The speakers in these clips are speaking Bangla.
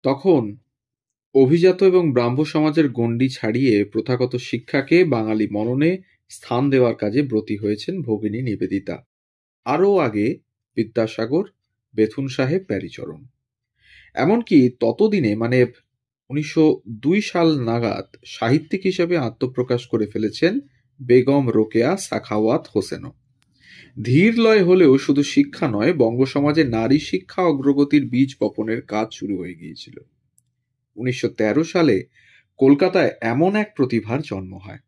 তখন অভিজাত এবং ব্রাহ্ম সমাজের গণ্ডি ছাড়িয়ে প্রথাগত শিক্ষাকে বাঙালি মননে স্থান দেওয়ার কাজে ব্রতী হয়েছেন ভগিনী নিবেদিতা। আরও আগে বিদ্যাসাগর, বেথুন সাহেব, প্যারীচরণ। এমনকি ততদিনে 1902 সাল নাগাদ সাহিত্যিক হিসেবে আত্মপ্রকাশ করে ফেলেছেন বেগম রোকেয়া সাখাওয়াত হোসেনও। ধীর লয় হলেও শুধু শিক্ষা নয়, বঙ্গ সমাজে নারী শিক্ষা অগ্রগতির বীজ বপনের কাজ শুরু হয়ে গিয়েছিল। 1913 সালে কলকাতায় এমন এক প্রতিভার জন্ম হয়,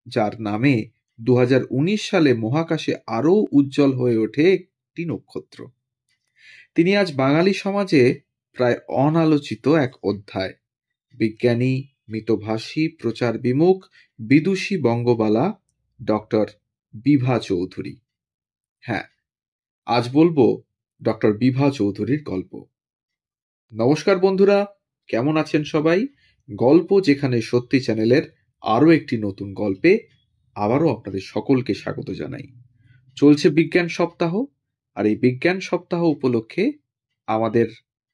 যার নামে 2019 সালে মহাকাশে আরও উজ্জ্বল হয়ে ওঠে একটি নক্ষত্র। তিনি আজ বাঙালি সমাজে প্রায় অনালোচিত এক অধ্যায়, বিজ্ঞানী, মিতভাষী, প্রচার বিমুখ, বিদুষী বঙ্গবালা ডক্টর বিভা চৌধুরী। হ্যাঁ, আজ বলবো ডক্টর বিভা চৌধুরীর গল্প। নমস্কার বন্ধুরা, কেমন আছেন সবাই? গল্প যেখানে সত্যি চ্যানেলের আরও একটি নতুন গল্পে আবারও আপনাদের সকলকে স্বাগত জানাই। চলছে বিজ্ঞান সপ্তাহ, আর এই বিজ্ঞান সপ্তাহ উপলক্ষে আমাদের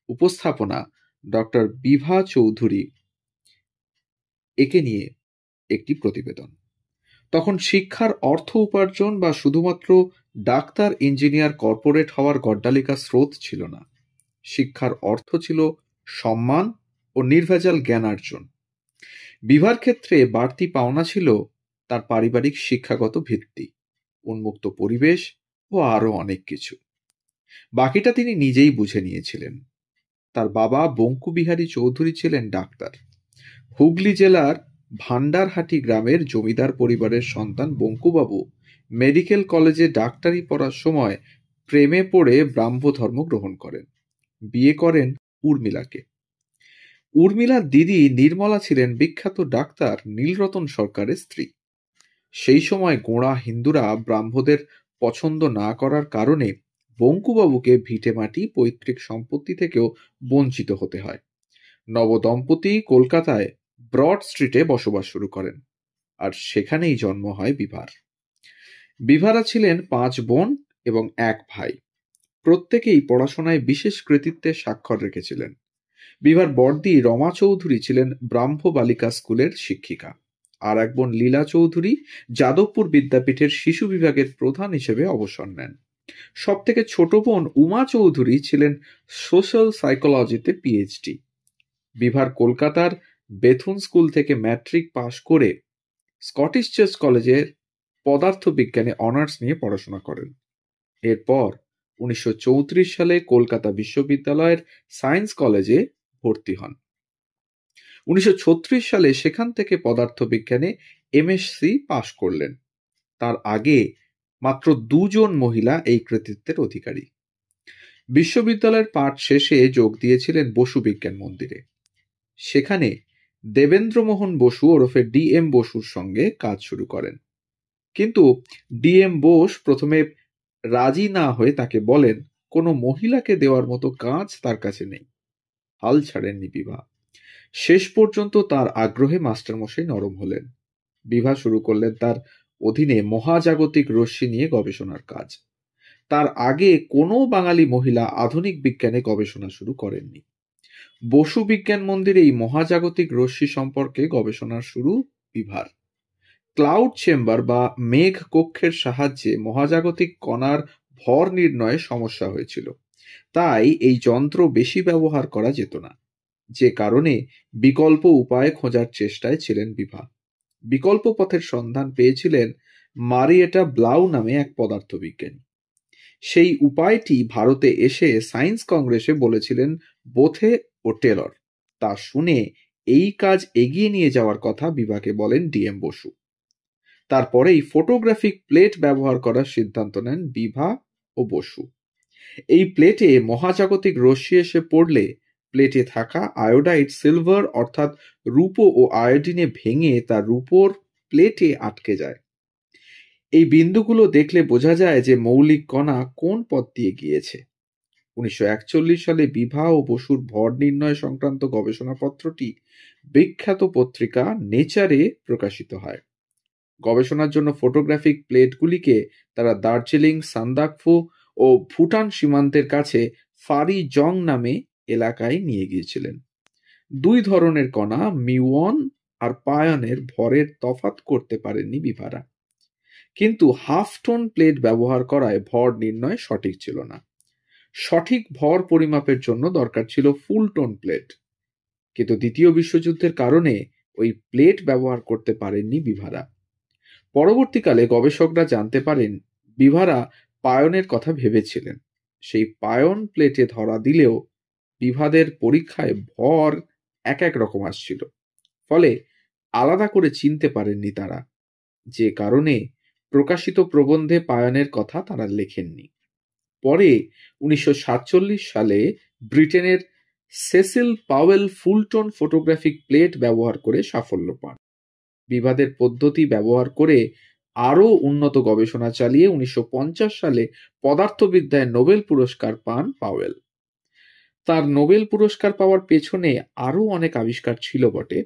উপস্থাপনা ডক্টর বিভা চৌধুরী একে নিয়ে একটি প্রতিবেদন। তখন শিক্ষার অর্থ উপার্জন বা শুধুমাত্র ডাক্তার, ইঞ্জিনিয়ার, কর্পোরেট হওয়ার গড্ডালিকা স্রোত ছিল না। শিক্ষার অর্থ ছিল সম্মান ও নির্ভেজাল জ্ঞানার্জন। বিভার ক্ষেত্রে বাড়তি পাওনা ছিল তার পারিবারিক শিক্ষাগত ভিত্তি, উন্মুক্ত পরিবেশ ও আরও অনেক কিছু। বাকিটা তিনি নিজেই বুঝে নিয়েছিলেন। তার বাবা বঙ্কুবিহারী চৌধুরী ছিলেন ডাক্তার। হুগলি জেলার ভান্ডারহাটি গ্রামের জমিদার পরিবারের সন্তান বঙ্কুবাবু মেডিকেল কলেজে ডাক্তারি পড়ার সময় প্রেমে পড়ে ব্রাহ্ম ধর্ম গ্রহণ করেন। বিয়ে করেন উর্মিলাকে। উর্মিলার দিদি নির্মলা ছিলেন বিখ্যাত ডাক্তার নীলরতন সরকারের স্ত্রী। সেই সময় গোঁড়া হিন্দুরা ব্রাহ্মদের পছন্দ না করার কারণে বঙ্কুবাবুকে ভিটেমাটি, পৈতৃক সম্পত্তি থেকেও বঞ্চিত হতে হয়। নবদম্পতি কলকাতায় ব্রড স্ট্রিটে বসবাস শুরু করেন, আর সেখানেই জন্ম হয় বিভার। বিভারা ছিলেন 5 বোন এবং 1 ভাই। প্রত্যেকেই পড়াশোনায় বিশেষ কৃতিত্বের স্বাক্ষর রেখেছিলেন। বিভার বড়দি রমা চৌধুরী ছিলেন ব্রাহ্ম বালিকা স্কুলের শিক্ষিকা, আর এক বোন লীলা চৌধুরী যাদবপুর বিদ্যাপীঠের শিশু বিভাগের প্রধান হিসেবে অবসর নেন। সব থেকে ছোট বোন উমা চৌধুরী ছিলেন সোশ্যাল সাইকোলজিতে পিএইচডি। বিভার কলকাতার বেথুন স্কুল থেকে ম্যাট্রিক পাশ করে স্কটিশ চার্চ কলেজের পদার্থবিজ্ঞানে অনার্স নিয়ে পড়াশোনা করেন। এরপর 1934 সালে কলকাতা বিশ্ববিদ্যালয়ের সায়েন্স কলেজে ভর্তি হন। 1936 সালে সেখান থেকে পদার্থবিজ্ঞানে এমএসসি পাশ করলেন। তার আগে মাত্র 2 জন মহিলা এই কৃতিত্বের অধিকারী। বিশ্ববিদ্যালয়ের পাঠ শেষে যোগ দিয়েছিলেন বসু বিজ্ঞান মন্দিরে। সেখানে দেবেন্দ্রমোহন বসু ওরফে ডিএম বসুর সঙ্গে কাজ শুরু করেন। কিন্তু ডিএম বোস প্রথমে রাজি না হয়ে তাকে বলেন কোনো মহিলাকে দেওয়ার মতো কাজ তার কাছে নেই। হাল ছাড়েননি বিভা। শেষ পর্যন্ত তার আগ্রহে মাস্টারমশাই নরম হলেন। বিভা শুরু করলেন তার অধীনে মহাজাগতিক রশ্মি নিয়ে গবেষণার কাজ। তার আগে কোনো বাঙালি মহিলা আধুনিক বিজ্ঞানে গবেষণা শুরু করেননি। বসু বিজ্ঞান মন্দিরে এই মহাজাগতিক রশ্মি সম্পর্কে গবেষণা শুরু বিভার। ক্লাউড চেম্বার বা মেঘ কক্ষের সাহায্যে মহাজাগতিক কণার ভর নির্ণয়ে সমস্যা হয়েছিল, তাই এই যন্ত্র বেশি ব্যবহার করা যেত না, যে কারণে বিকল্প উপায় খোঁজার চেষ্টায় ছিলেন বিভা। বিকল্প পথের সন্ধান পেয়েছিলেন মারিয়েটা ব্লাউ নামে এক পদার্থবিজ্ঞানী। সেই উপায়টি ভারতে এসে সায়েন্স কংগ্রেসে বলেছিলেন বোথে ও টেলর। তা শুনে এই কাজ এগিয়ে নিয়ে যাওয়ার কথা বিভাকে বলেন ডিএম বসু। তারপরেই ফটোগ্রাফিক প্লেট ব্যবহার করার সিদ্ধান্ত নেন বিভা ও বসু। এই প্লেটে মহাজাগতিক রশ্মি এসে পড়লে প্লেটে থাকা আয়োডাইড সিলভার অর্থাৎ রূপো ও আয়োডিনে ভেঙে তা রূপোর প্লেটে আটকে যায়। এই বিন্দুগুলো দেখলে বোঝা যায় যে মৌলিক কণা কোন পথ দিয়ে গিয়েছে। 1941 সালে বিভা ও বসুর ভর নির্ণয় সংক্রান্ত গবেষণাপত্রটি বিখ্যাত পত্রিকা নেচারে প্রকাশিত হয়। গবেষণার জন্য ফটোগ্রাফিক প্লেটগুলিকে তারা দার্জিলিং, সান্দাকফু ও ভুটান সীমান্তের কাছে ফারি জং নামে এলাকায় নিয়ে গিয়েছিলেন। দুই ধরনের কণা মিউন আর পায়নের ভরের তফাৎ করতে পারেননি বিভারা, কিন্তু হাফ টোন প্লেট ব্যবহার করায় ভর নির্ণয় সঠিক ছিল না। সঠিক ভর পরিমাপের জন্য দরকার ছিল ফুল টোন প্লেট, কিন্তু দ্বিতীয় বিশ্বযুদ্ধের কারণে ওই প্লেট ব্যবহার করতে পারেননি বিভারা। পরবর্তীকালে গবেষকরা জানতে পারেন বিভারা পায়নের কথা ভেবেছিলেন। সেই পায়ন প্লেটে ধরা দিলেও বিভাদের পরীক্ষায় ভর এক এক রকম আসছিল, ফলে আলাদা করে চিনতে পারেননি তারা, যে কারণে প্রকাশিত প্রবন্ধে পায়নের কথা তারা লেখেননি। পরে 1947 সালে ব্রিটেনের সেসিল পাওয়েল ফুলটোন ফটোগ্রাফিক প্লেট ব্যবহার করে সাফল্য পান। বিভাদের পদ্ধতি ব্যবহার করে আরও উন্নত গবেষণা চালিয়ে 1950 সালে পদার্থবিদ্যায় নোবেল পুরস্কার পান পাওয়েল। তার নোবেল পুরস্কার পাওয়ার পেছনে আরও অনেক আবিষ্কার ছিল বটে,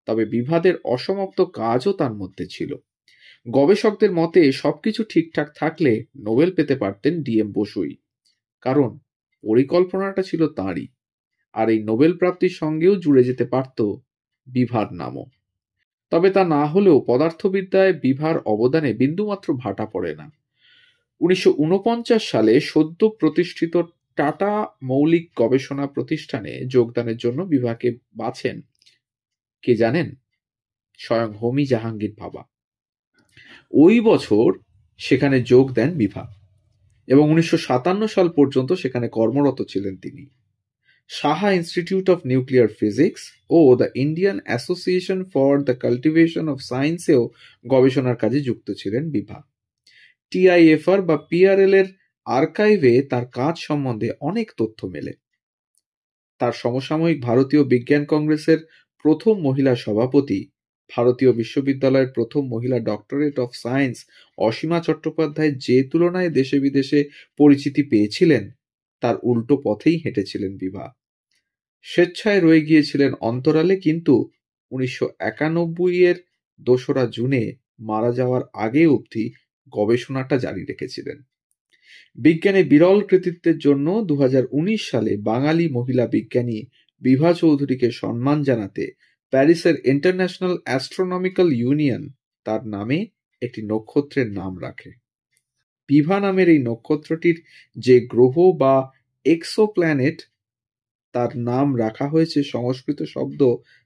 তবে বিভাদের অসমাপ্ত কাজও তার মধ্যে ছিল। গবেষকদের মতে সবকিছু ঠিকঠাক থাকলে নোবেল পেতে পারতেন ডিএম বসুই, কারণ পরিকল্পনাটা ছিল তাঁরই, আর এই নোবেল প্রাপ্তির সঙ্গেও জুড়ে যেতে পারত বিভার নামও। তবে তা না হলেও পদার্থবিদ্যায় বিভার অবদানে বিন্দুমাত্র ভাটা পড়ে না। 1949 সালে সদ্য প্রতিষ্ঠিত টাটা মৌলিক গবেষণা প্রতিষ্ঠানে যোগদানের জন্য বিভাকে বাছেন কে জানেন? স্বয়ং হোমি জাহাঙ্গীর ভাবা। ওই বছর সেখানে যোগ দেন বিভা এবং 1957 সাল পর্যন্ত সেখানে কর্মরত ছিলেন তিনি। Saha institute of nuclear physics ও the Indian association for the cultivation of সায়েন্সেও গবেষণার কাজে যুক্ত ছিলেন বিভা। টিআইএফআর বা পিআরএল এর আর্কাইভে তার কাজ সম্বন্ধে অনেক তথ্য মেলে। তার সমসাময়িক ভারতীয় বিজ্ঞান কংগ্রেসের প্রথম মহিলা সভাপতি, ভারতীয় বিশ্ববিদ্যালয়ের প্রথম মহিলা doctorate of science Asima Chattopadhyay যে তুলনায় দেশে বিদেশে পরিচিতি পেয়েছিলেন, তার উল্টো পথেই হেঁটেছিলেন বিভা। স্বেচ্ছায় রয়ে গিয়েছিলেন অন্তরালে, কিন্তু 1991 এর 2রা জুনে মারা যাওয়ার আগে অবধি গবেষণাটা জারি রেখেছিলেন। বিজ্ঞানে বিরল কৃতিত্বের জন্য 2019 সালে বাঙালি মহিলা বিজ্ঞানী বিভা চৌধুরীকে সম্মান জানাতে প্যারিসের ইন্টারন্যাশনাল অ্যাস্ট্রোনমিক্যাল ইউনিয়ন তার নামে একটি নক্ষত্রের নাম রাখে। বিভা নামের এই নক্ষত্রটির যে গ্রহ বা এক্সোপ্ল্যানেট, তার নাম রাখা হয়েছে সংস্কৃত শব্দ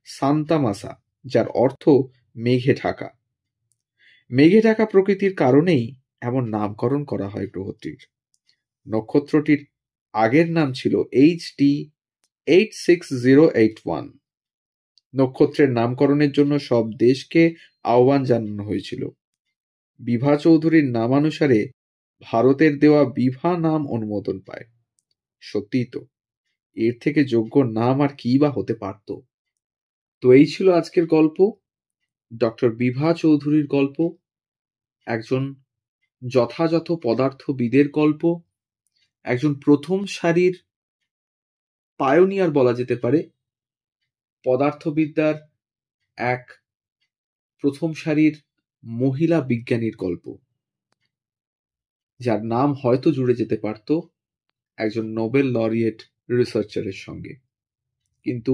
সান্তামাসা, যার অর্থ মেঘে ঢাকা। মেঘে ঢাকা প্রকৃতির কারণেই এমন নামকরণ করা হয় গ্রহটির। নক্ষত্রটির আগের নাম ছিল HD 86081। নক্ষত্রের নামকরণের জন্য সব দেশকে আহ্বান জানানো হয়েছিল। বিভা চৌধুরীর নামানুসারে ভারতের দেওয়া বিভা নাম অনুমোদন পায়। সত্যিই তো, এর থেকে যোগ্য নাম আর কি বা হতে পারত। তো এই ছিল আজকের গল্প, ডক্টর বিভা চৌধুরীর গল্প, একজন যথাযথ পদার্থবিদের গল্প, একজন প্রথম সারির পায়োনিয়ার বলা যেতে পারে, পদার্থবিদ্যার এক প্রথম সারির মহিলা বিজ্ঞানীর গল্প, যার নাম হয়তো জুড়ে যেতে পারত একজন নোবেল লরিয়েট রিসার্চারের সঙ্গে, কিন্তু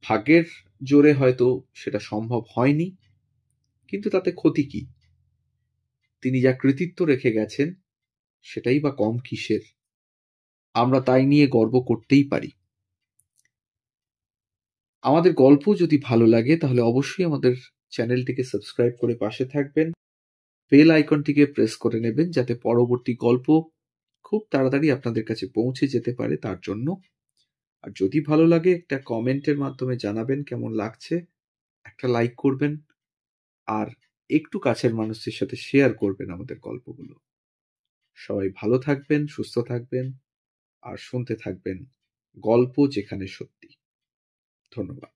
ভাগ্যের জোরে হয়তো সেটা সম্ভব হয়নি। কিন্তু তাতে ক্ষতি কি? তিনি যা কৃতিত্ব রেখে গেছেন সেটাই বা কম কিসের? আমরা তাই নিয়ে গর্ব করতেই পারি। আমাদের গল্প যদি ভালো লাগে তাহলে অবশ্যই আমাদের চ্যানেলটিকে সাবস্ক্রাইব করে পাশে থাকবেন, বেল আইকনটিকে প্রেস করে নেবেন যাতে পরবর্তী গল্প খুব তাড়াতাড়ি আপনাদের কাছে পৌঁছে যেতে পারে তার জন্য। আর যদি ভালো লাগে একটা কমেন্টের মাধ্যমে জানাবেন কেমন লাগছে, একটা লাইক করবেন, আর একটু কাছের মানুষদের সাথে শেয়ার করবেন আমাদের গল্পগুলো। সবাই ভালো থাকবেন, সুস্থ থাকবেন, আর শুনতে থাকবেন গল্প যেখানে সত্যি। ধন্যবাদ।